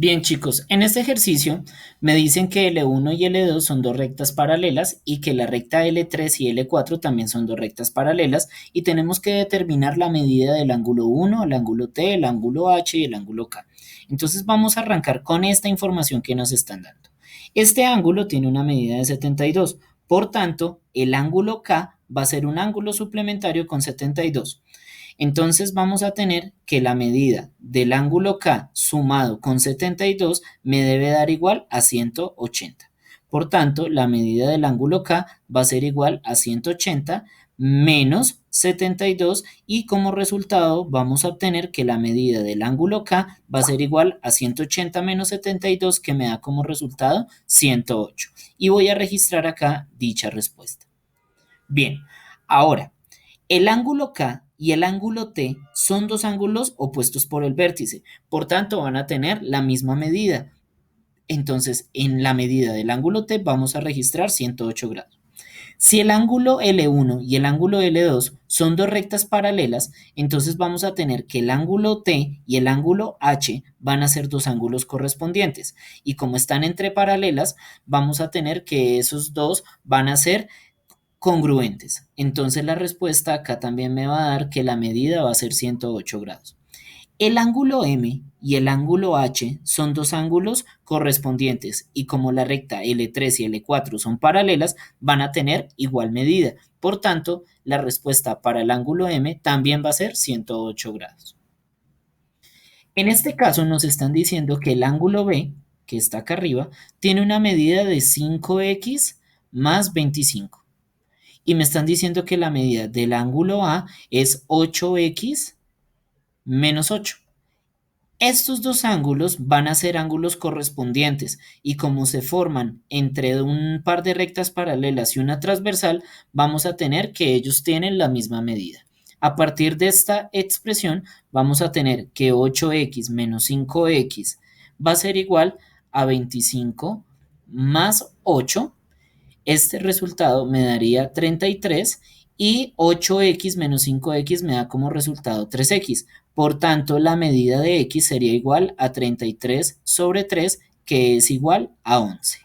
Bien, chicos, en este ejercicio me dicen que L1 y L2 son dos rectas paralelas y que la recta L3 y L4 también son dos rectas paralelas y tenemos que determinar la medida del ángulo 1, el ángulo T, el ángulo H y el ángulo K. Entonces vamos a arrancar con esta información que nos están dando. Este ángulo tiene una medida de 72, por tanto, el ángulo K va a ser un ángulo suplementario con 72. Entonces vamos a tener que la medida del ángulo K sumado con 72 me debe dar igual a 180. Por tanto, la medida del ángulo K va a ser igual a 180 menos 72 y como resultado vamos a obtener que la medida del ángulo K va a ser igual a 180 menos 72 que me da como resultado 108. Y voy a registrar acá dicha respuesta. Bien, ahora el ángulo K y el ángulo T son dos ángulos opuestos por el vértice, por tanto van a tener la misma medida. Entonces, en la medida del ángulo T vamos a registrar 108 grados. Si el ángulo L1 y el ángulo L2 son dos rectas paralelas, entonces vamos a tener que el ángulo T y el ángulo H van a ser dos ángulos correspondientes. Y como están entre paralelas, vamos a tener que esos dos van a ser congruentes. Entonces la respuesta acá también me va a dar que la medida va a ser 108 grados. El ángulo M y el ángulo H son dos ángulos correspondientes y como la recta L3 y L4 son paralelas, van a tener igual medida. Por tanto, la respuesta para el ángulo M también va a ser 108 grados. En este caso nos están diciendo que el ángulo B, que está acá arriba, tiene una medida de 5x más 25 y me están diciendo que la medida del ángulo A es 8x menos 8. Estos dos ángulos van a ser ángulos correspondientes y como se forman entre un par de rectas paralelas y una transversal, vamos a tener que ellos tienen la misma medida. A partir de esta expresión, vamos a tener que 8x menos 5x va a ser igual a 25 más 8. Este resultado me daría 33 y 8x menos 5x me da como resultado 3x. Por tanto, la medida de x sería igual a 33 sobre 3, que es igual a 11.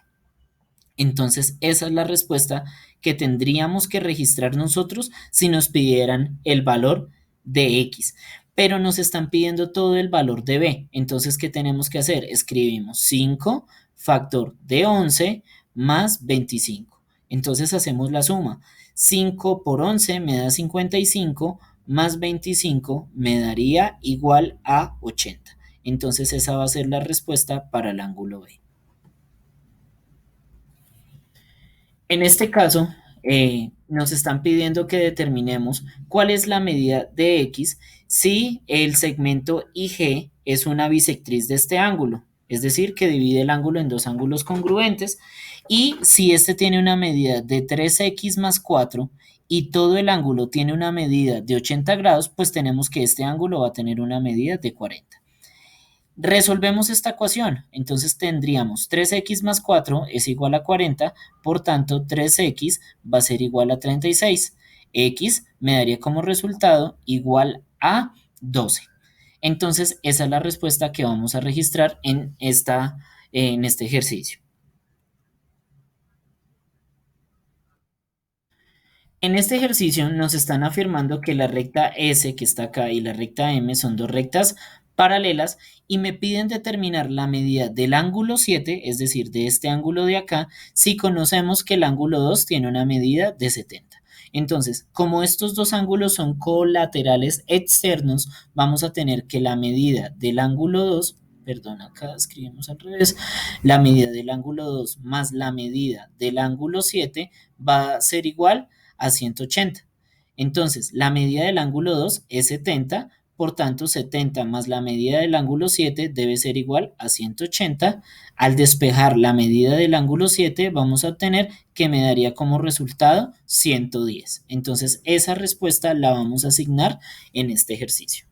Entonces, esa es la respuesta que tendríamos que registrar nosotros si nos pidieran el valor de x. Pero nos están pidiendo todo el valor de b. Entonces, ¿qué tenemos que hacer? Escribimos 5 factor de 11 más 25. Entonces, hacemos la suma. 5 por 11 me da 55, más 25 me daría igual a 80. Entonces, esa va a ser la respuesta para el ángulo B. En este caso, nos están pidiendo que determinemos cuál es la medida de x si el segmento IG es una bisectriz de este ángulo, es decir, que divide el ángulo en dos ángulos congruentes, y si este tiene una medida de 3x más 4 y todo el ángulo tiene una medida de 80 grados, pues tenemos que este ángulo va a tener una medida de 40. Resolvemos esta ecuación, entonces tendríamos 3x más 4 es igual a 40, por tanto 3x va a ser igual a 36. X me daría como resultado igual a 12. Entonces esa es la respuesta que vamos a registrar en este ejercicio. En este ejercicio nos están afirmando que la recta S que está acá y la recta M son dos rectas paralelas y me piden determinar la medida del ángulo 7, es decir, de este ángulo de acá, si conocemos que el ángulo 2 tiene una medida de 70. Entonces, como estos dos ángulos son colaterales externos, vamos a tener que la medida del ángulo 2, perdón, acá escribimos al revés, la medida del ángulo 2 más la medida del ángulo 7 va a ser igual a 180. Entonces, la medida del ángulo 2 es 70, por tanto 70 más la medida del ángulo 7 debe ser igual a 180. Al despejar la medida del ángulo 7 vamos a obtener que me daría como resultado 110. Entonces, esa respuesta la vamos a asignar en este ejercicio.